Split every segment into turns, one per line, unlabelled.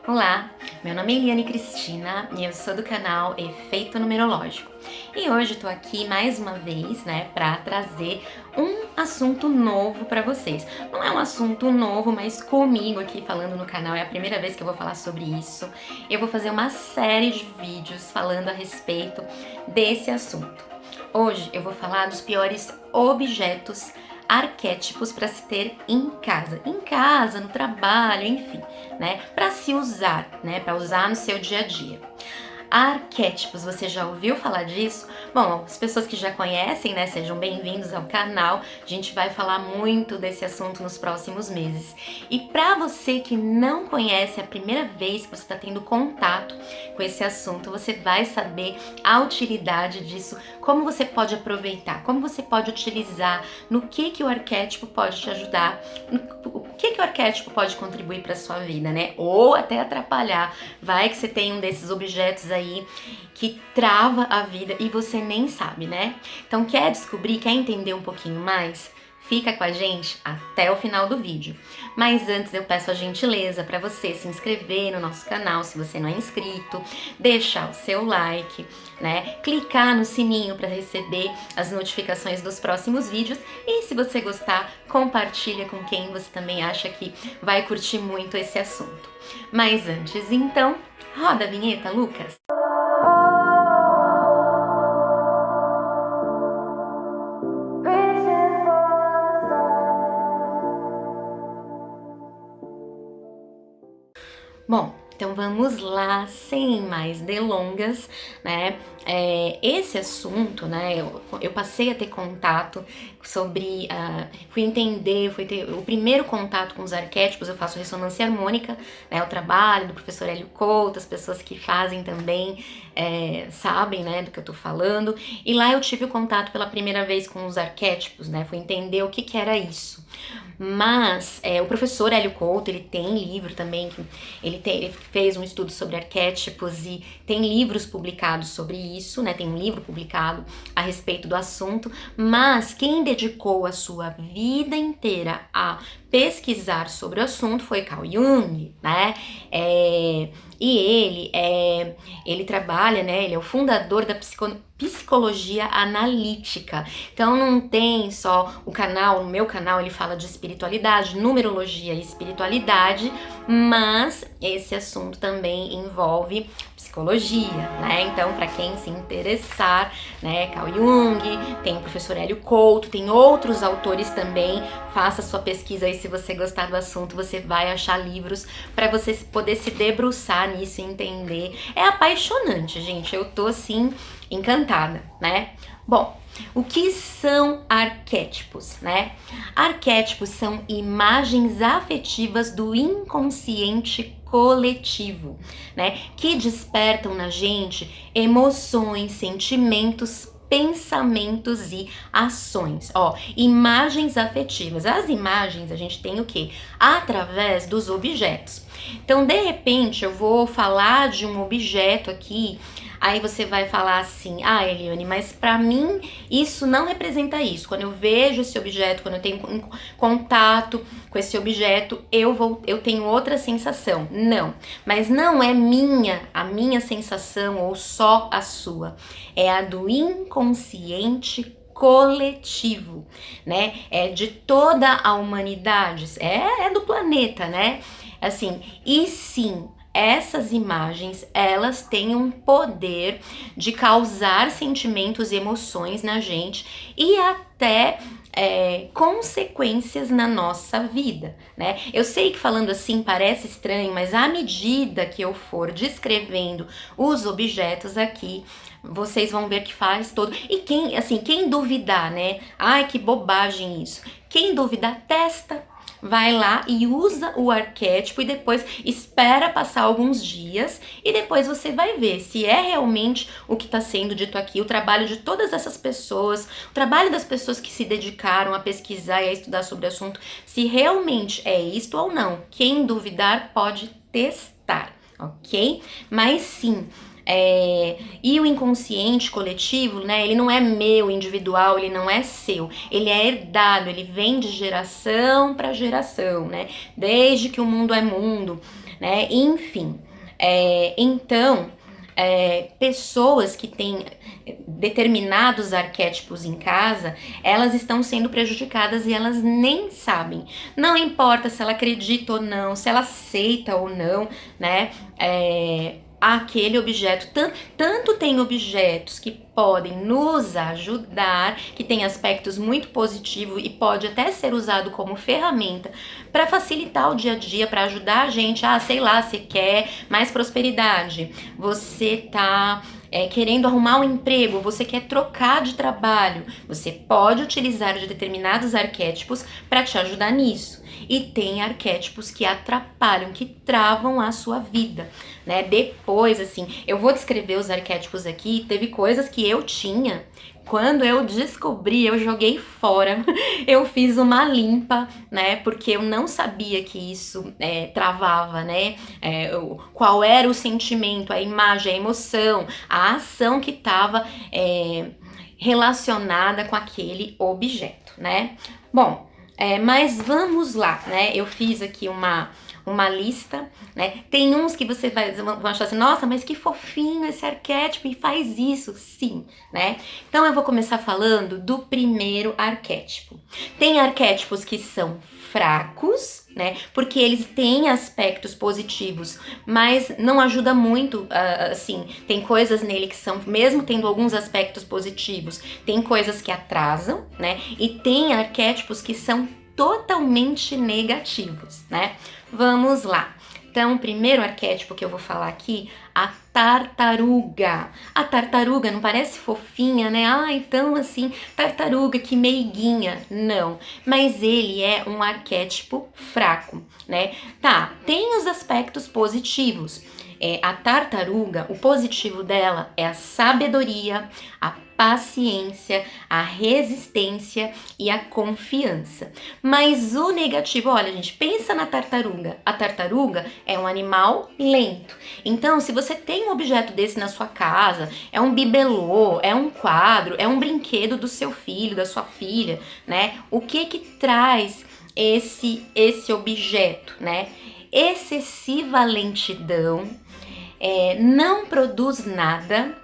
Olá, meu nome é Eliane Cristina e eu sou do canal Efeito Numerológico. E hoje eu tô aqui mais uma vez, para trazer um assunto novo para vocês. Não é um assunto novo, mas comigo aqui falando no canal é a primeira vez que eu vou falar sobre isso. Eu vou fazer uma série de vídeos falando a respeito desse assunto. Hoje eu vou falar dos piores objetos arquétipos para se ter em casa, no trabalho, enfim, para se usar, para usar no seu dia a dia. Arquétipos, você já ouviu falar disso? Bom, as pessoas que já conhecem, sejam bem-vindos ao canal. A gente vai falar muito desse assunto nos próximos meses. E para você que não conhece, é a primeira vez que você está tendo contato com esse assunto, você vai saber a utilidade disso, como você pode aproveitar, como você pode utilizar, no que o arquétipo pode te ajudar, o que o arquétipo pode contribuir para sua vida, Ou até atrapalhar. Vai que você tem um desses objetos aí que trava a vida e você nem sabe, Então quer descobrir, quer entender um pouquinho mais? Fica com a gente até o final do vídeo. Mas antes eu peço a gentileza para você se inscrever no nosso canal se você não é inscrito, deixar o seu like, clicar no sininho para receber as notificações dos próximos vídeos e se você gostar, compartilha com quem você também acha que vai curtir muito esse assunto. Mas antes então, roda a vinheta, Lucas! Bom, então vamos lá, sem mais delongas, esse assunto, eu passei a ter contato sobre, fui ter o primeiro contato com os arquétipos. Eu faço ressonância harmônica, o trabalho do professor Hélio Couto, as pessoas que fazem também sabem, do que eu tô falando, e lá eu tive o contato pela primeira vez com os arquétipos, fui entender o que era isso. Mas o professor Hélio Couto, ele tem livro também, ele fez um estudo sobre arquétipos e tem livros publicados sobre isso, tem um livro publicado a respeito do assunto, mas quem dedicou a sua vida inteira a pesquisar sobre o assunto foi Carl Jung, E ele trabalha, ele é o fundador da psicologia analítica. Então não tem só no meu canal ele fala de espiritualidade, numerologia e espiritualidade, mas esse assunto também envolve psicologia, Então, para quem se interessar, Carl Jung, tem o professor Hélio Couto, tem outros autores também. Faça sua pesquisa aí, se você gostar do assunto, você vai achar livros para você poder se debruçar nisso e entender. É apaixonante, gente. Eu tô assim encantada, Bom, o que são arquétipos, Arquétipos são imagens afetivas do inconsciente coletivo, que despertam na gente emoções, sentimentos, pensamentos e ações. Imagens afetivas. As imagens a gente tem o quê? Através dos objetos. Então, de repente, eu vou falar de um objeto aqui. Aí você vai falar assim: Eliane, mas pra mim isso não representa isso. Quando eu vejo esse objeto, quando eu tenho contato com esse objeto, eu tenho outra sensação. Não, mas não é a minha sensação ou só a sua. É a do inconsciente coletivo, É de toda a humanidade, é do planeta, Assim, e sim, essas imagens, elas têm um poder de causar sentimentos e emoções na gente e até consequências na nossa vida, Eu sei que falando assim parece estranho, mas à medida que eu for descrevendo os objetos aqui, vocês vão ver que faz todo. E quem duvidar, Ai, que bobagem isso. Quem duvidar, testa. Vai lá e usa o arquétipo e depois espera passar alguns dias e depois você vai ver se é realmente o que está sendo dito aqui, o trabalho de todas essas pessoas, o trabalho das pessoas que se dedicaram a pesquisar e a estudar sobre o assunto, se realmente é isto ou não. Quem duvidar pode testar, ok? Mas sim, E o inconsciente coletivo, né, ele não é meu, individual, ele não é seu, ele é herdado, ele vem de geração para geração, né, desde que o mundo é mundo, né, enfim. Então, pessoas que têm determinados arquétipos em casa, elas estão sendo prejudicadas e elas nem sabem. Não importa se ela acredita ou não, se ela aceita ou não, né? Aquele objeto, tanto tem objetos que podem nos ajudar, que tem aspectos muito positivos e pode até ser usado como ferramenta para facilitar o dia a dia, para ajudar a gente, sei lá, você quer mais prosperidade, você tá querendo arrumar um emprego, você quer trocar de trabalho, você pode utilizar de determinados arquétipos para te ajudar nisso. E tem arquétipos que atrapalham, que travam a sua vida, né? Depois, assim, eu vou descrever os arquétipos aqui, teve coisas que eu tinha, quando eu descobri, eu joguei fora, eu fiz uma limpa, né, porque eu não sabia que isso travava, né, qual era o sentimento, a imagem, a emoção, a ação que estava relacionada com aquele objeto, né. Bom, mas vamos lá, né? Eu fiz aqui uma lista, né? Tem uns que você vão achar assim, nossa, mas que fofinho esse arquétipo e faz isso, sim, né? Então eu vou começar falando do primeiro arquétipo. Tem arquétipos que são fracos, né? Porque eles têm aspectos positivos, mas não ajuda muito, assim, tem coisas nele que são, mesmo tendo alguns aspectos positivos, tem coisas que atrasam, né? E tem arquétipos que são totalmente negativos, né? Vamos lá. Então, o primeiro arquétipo que eu vou falar aqui, a tartaruga. A tartaruga não parece fofinha, né? Então assim, tartaruga, que meiguinha. Não, mas ele é um arquétipo fraco, né? Tá, tem os aspectos positivos. A tartaruga, o positivo dela é a sabedoria, a paciência, a resistência e a confiança. Mas o negativo, olha gente, pensa na tartaruga. A tartaruga é um animal lento. Então, se você tem um objeto desse na sua casa, é um bibelô, é um quadro, é um brinquedo do seu filho, da sua filha, né? O que traz esse objeto, né? Excessiva lentidão, não produz nada,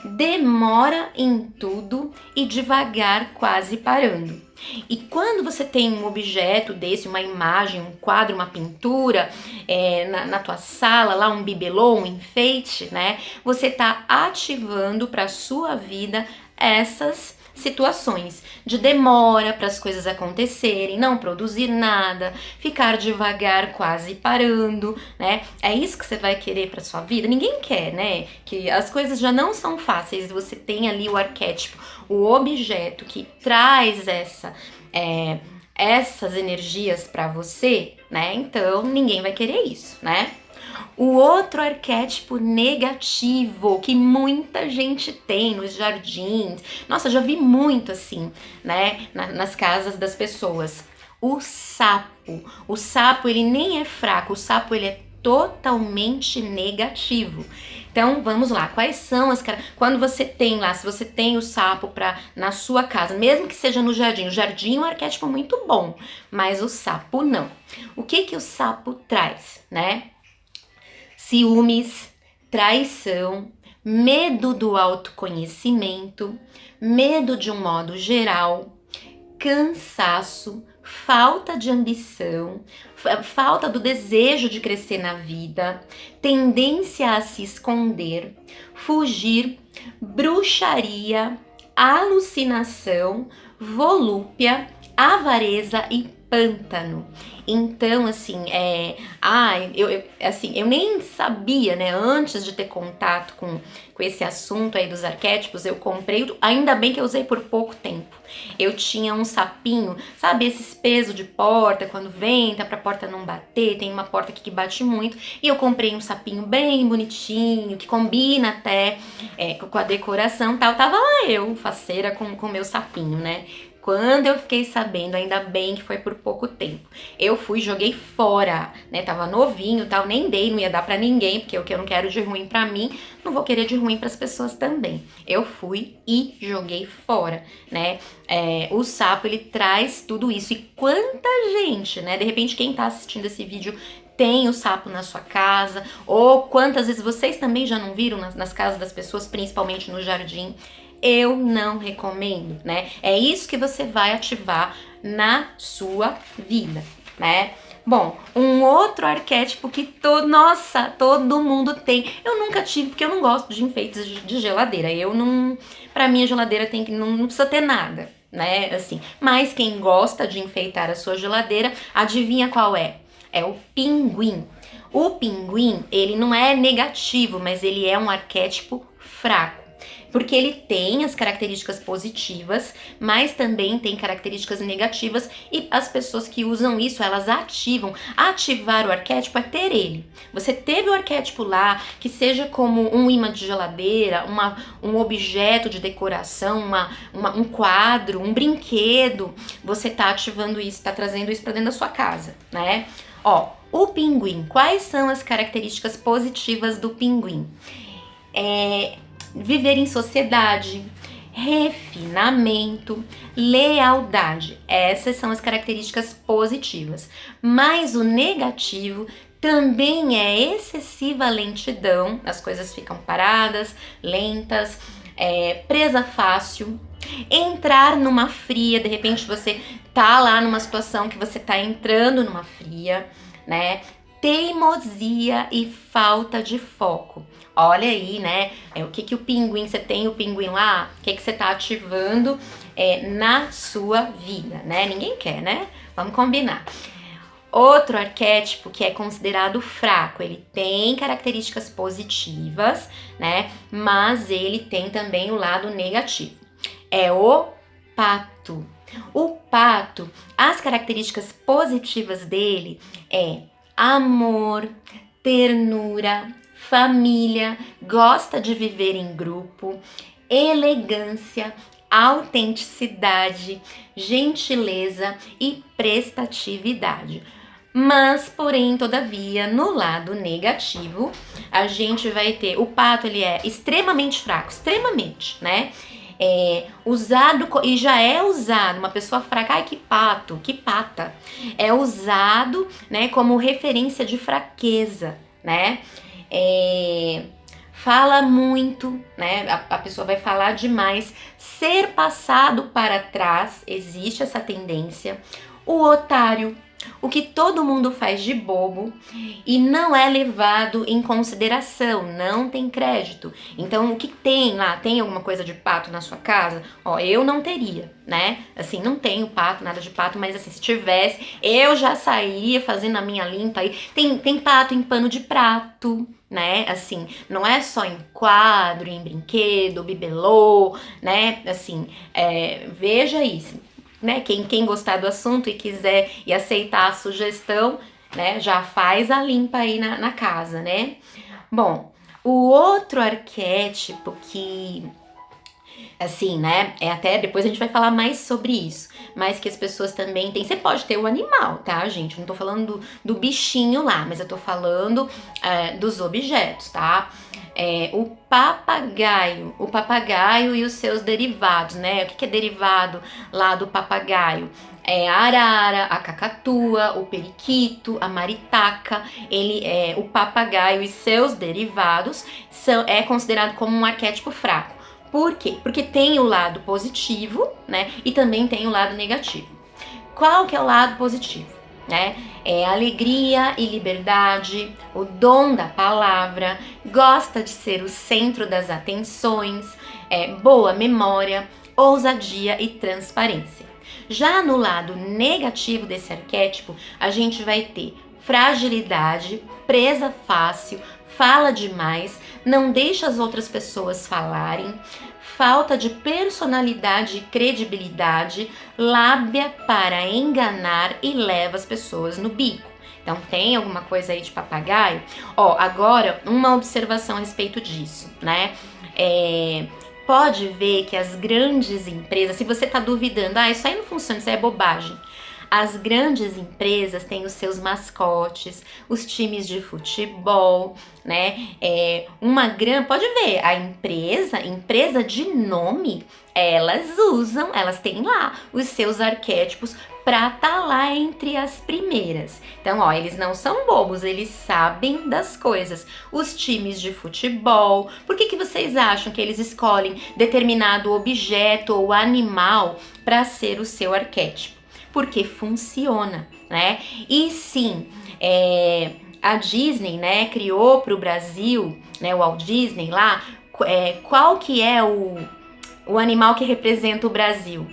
demora em tudo e devagar, quase parando. E quando você tem um objeto desse, uma imagem, um quadro, uma pintura, na tua sala, lá um bibelô, um enfeite, né? Você tá ativando para sua vida essas situações de demora para as coisas acontecerem, não produzir nada, ficar devagar, quase parando, né? É isso que você vai querer para sua vida? Ninguém quer, né? Que as coisas já não são fáceis, você tem ali o arquétipo, o objeto que traz essas energias para você, né? Então ninguém vai querer isso, né? O outro arquétipo negativo que muita gente tem nos jardins, nossa, já vi muito assim, né, nas casas das pessoas. O sapo. O sapo, ele nem é fraco, o sapo, ele é totalmente negativo. Então, vamos lá, quais são as quando você tem lá, se você tem o sapo na sua casa, mesmo que seja no jardim, o jardim é um arquétipo muito bom, mas o sapo não. O que o sapo traz, né? Ciúmes, traição, medo do autoconhecimento, medo de um modo geral, cansaço, falta de ambição, falta do desejo de crescer na vida, tendência a se esconder, fugir, bruxaria, alucinação, volúpia, avareza e pântano. Então, assim, eu nem sabia, né, antes de ter contato com esse assunto aí dos arquétipos, eu comprei, ainda bem que eu usei por pouco tempo. Eu tinha um sapinho, sabe, esses pesos de porta, quando venta pra porta não bater, tem uma porta aqui que bate muito, e eu comprei um sapinho bem bonitinho, que combina até com a decoração e tal, tava lá eu, faceira, com o meu sapinho, né. Quando eu fiquei sabendo, ainda bem que foi por pouco tempo, eu fui, joguei fora, né? Tava novinho, tal, nem dei, não ia dar pra ninguém, porque o que eu não quero de ruim pra mim, não vou querer de ruim pras pessoas também. Eu fui e joguei fora, né? O sapo, ele traz tudo isso. E quanta gente, né? De repente, quem tá assistindo esse vídeo tem o sapo na sua casa, ou quantas vezes vocês também já não viram nas casas das pessoas, principalmente no jardim. Eu não recomendo, né? É isso que você vai ativar na sua vida, né? Bom, um outro arquétipo que todo mundo tem. Eu nunca tive, porque eu não gosto de enfeites de geladeira. Eu não, pra mim a geladeira tem que não precisa ter nada, né? Assim, mas quem gosta de enfeitar a sua geladeira, adivinha qual é? É o pinguim. O pinguim, ele não é negativo, mas ele é um arquétipo fraco. Porque ele tem as características positivas, mas também tem características negativas, e as pessoas que usam isso, elas ativam. Ativar o arquétipo é ter ele. Você teve o arquétipo lá, que seja como um imã de geladeira, um objeto de decoração, um quadro, um brinquedo, você tá ativando isso, tá trazendo isso para dentro da sua casa, né? Ó, o pinguim, quais são as características positivas do pinguim? Viver em sociedade, refinamento, lealdade. Essas são as características positivas. Mas o negativo também é excessiva lentidão, as coisas ficam paradas, lentas, presa fácil, entrar numa fria, de repente você tá lá numa situação que você tá entrando numa fria, né? Teimosia e falta de foco. Olha aí, né? O que o pinguim, você tem o pinguim lá, o que você tá ativando na sua vida, né? Ninguém quer, né? Vamos combinar. Outro arquétipo que é considerado fraco, ele tem características positivas, né? Mas ele tem também o lado negativo. É o pato. O pato, as características positivas dele é amor, ternura, família, gosta de viver em grupo, elegância, autenticidade, gentileza e prestatividade. Mas, porém, todavia, no lado negativo, a gente vai ter o pato, ele é extremamente fraco, extremamente, né? Usado, e já é usado, uma pessoa fraca, ai que pato, que pata, é usado, né, como referência de fraqueza, né? Fala muito, né? A pessoa vai falar demais, ser passado para trás, existe essa tendência. O otário, o que todo mundo faz de bobo e não é levado em consideração, não tem crédito. Então, o que tem lá? Tem alguma coisa de pato na sua casa? Ó, eu não teria, né? Assim, não tenho pato, nada de pato, mas assim, se tivesse, eu já sairia fazendo a minha limpa aí. Tem pato em pano de prato, né? Assim, não é só em quadro, em brinquedo, bibelô, né? Assim, veja isso. Né? Quem gostar do assunto e quiser e aceitar a sugestão, né, já faz a limpa aí na casa, né? Bom, o outro arquétipo que, assim, né, até depois a gente vai falar mais sobre isso, mas que as pessoas também têm, você pode ter o animal, tá, gente? Não tô falando do bichinho lá, mas eu tô falando dos objetos, tá? O papagaio e os seus derivados, né? O que é derivado lá do papagaio? A arara, a cacatua, o periquito, a maritaca, o papagaio e seus derivados é considerado como um arquétipo fraco. Por quê? Porque tem o lado positivo, né? E também tem o lado negativo. Qual que é o lado positivo? Né? Alegria e liberdade, o dom da palavra, gosta de ser o centro das atenções, boa memória, ousadia e transparência. Já no lado negativo desse arquétipo, a gente vai ter fragilidade, presa fácil, fala demais, não deixa as outras pessoas falarem, falta de personalidade e credibilidade, lábia para enganar e leva as pessoas no bico. Então tem alguma coisa aí de papagaio? Ó, agora uma observação a respeito disso, né? pode ver que as grandes empresas, se você está duvidando, isso aí não funciona, isso aí é bobagem. As grandes empresas têm os seus mascotes, os times de futebol, né? Pode ver, a empresa de nome, elas têm lá os seus arquétipos pra tá lá entre as primeiras. Então, eles não são bobos, eles sabem das coisas. Os times de futebol, por que vocês acham que eles escolhem determinado objeto ou animal para ser o seu arquétipo? Porque funciona, né? E sim, a Disney, né, criou para o Brasil, né, o Walt Disney lá, qual que é o animal que representa o Brasil?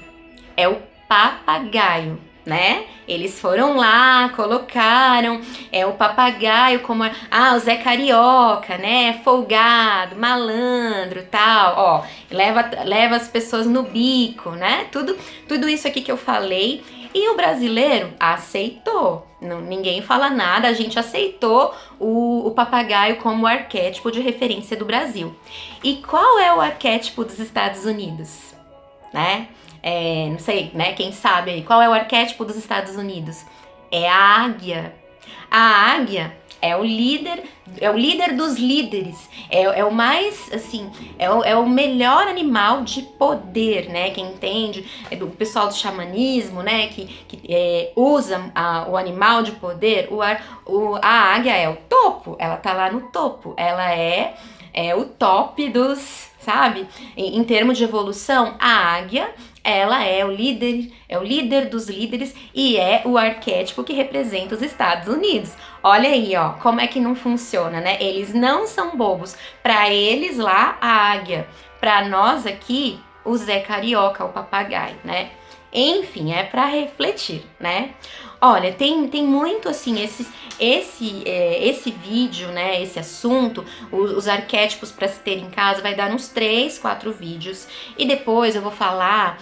É o papagaio, né? Eles foram lá, colocaram o papagaio como o Zé Carioca, né? Folgado, malandro, tal, leva as pessoas no bico, né? Tudo isso aqui que eu falei. E o brasileiro aceitou. Ninguém fala nada, a gente aceitou o papagaio como arquétipo de referência do Brasil. E qual é o arquétipo dos Estados Unidos? Né? Não sei, né? Quem sabe aí, qual é o arquétipo dos Estados Unidos? É a águia. A águia é o líder dos líderes, é o mais, assim, é o melhor animal de poder, né? Quem entende, do pessoal do xamanismo, né? Que usa o animal de poder, a águia é o topo, ela tá lá no topo, ela é o top dos, sabe? Em termos de evolução, a águia, ela é o líder dos líderes e é o arquétipo que representa os Estados Unidos. Olha aí, como é que não funciona, né? Eles não são bobos. Para eles lá, a águia. Para nós aqui, o Zé Carioca, o papagaio, né? Enfim, é para refletir, né? Olha, tem muito assim, esse vídeo, né, esse assunto, os arquétipos para se ter em casa, vai dar uns 3, 4 vídeos. E depois eu vou falar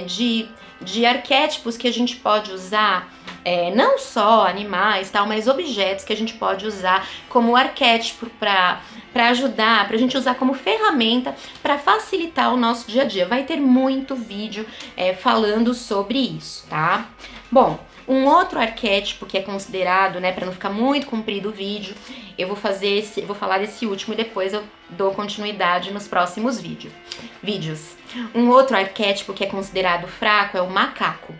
de arquétipos que a gente pode usar, não só animais, tal, mas objetos que a gente pode usar como arquétipo para ajudar, pra gente usar como ferramenta para facilitar o nosso dia a dia. Vai ter muito vídeo falando sobre isso, tá? Bom, um outro arquétipo que é considerado, né, para não ficar muito comprido o vídeo, eu vou falar desse último e depois eu dou continuidade nos próximos vídeos. Um outro arquétipo que é considerado fraco é o macaco.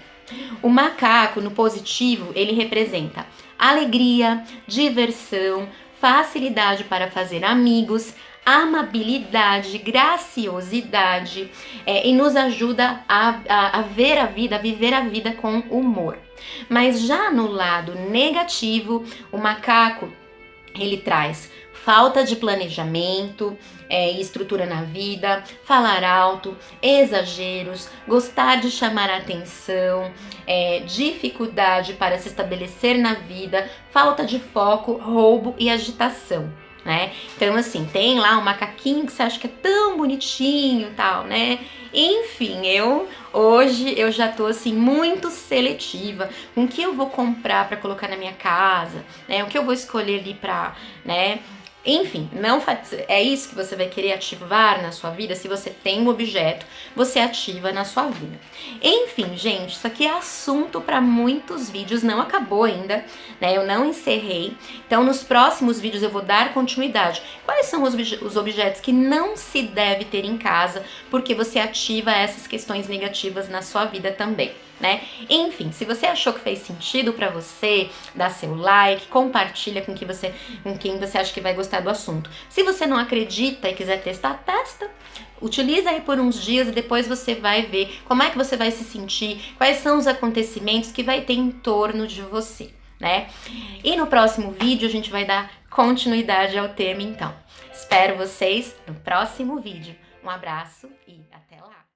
O macaco, no positivo, ele representa alegria, diversão, facilidade para fazer amigos, amabilidade, graciosidade, e nos ajuda a ver a vida, a viver a vida com humor. Mas já no lado negativo, o macaco, ele traz falta de planejamento e estrutura na vida, falar alto, exageros, gostar de chamar a atenção, dificuldade para se estabelecer na vida, falta de foco, roubo e agitação. Né? Então, assim, tem lá um macaquinho que você acha que é tão bonitinho e tal, né? Enfim, hoje eu já tô, assim, muito seletiva com o que eu vou comprar pra colocar na minha casa, né? O que eu vou escolher ali pra, né? Enfim, é isso que você vai querer ativar na sua vida. Se você tem um objeto, você ativa na sua vida. Enfim, gente, isso aqui é assunto para muitos vídeos, não acabou ainda, né? Eu não encerrei. Então, nos próximos vídeos eu vou dar continuidade. Quais são os objetos que não se deve ter em casa, porque você ativa essas questões negativas na sua vida também, né? Enfim, se você achou que fez sentido para você, dá seu like, compartilha com quem você acha que vai gostar do assunto. Se você não acredita e quiser testar, testa. Utiliza aí por uns dias e depois você vai ver como é que você vai se sentir, quais são os acontecimentos que vai ter em torno de você, né? E no próximo vídeo a gente vai dar continuidade ao tema então. Espero vocês no próximo vídeo. Um abraço e até lá!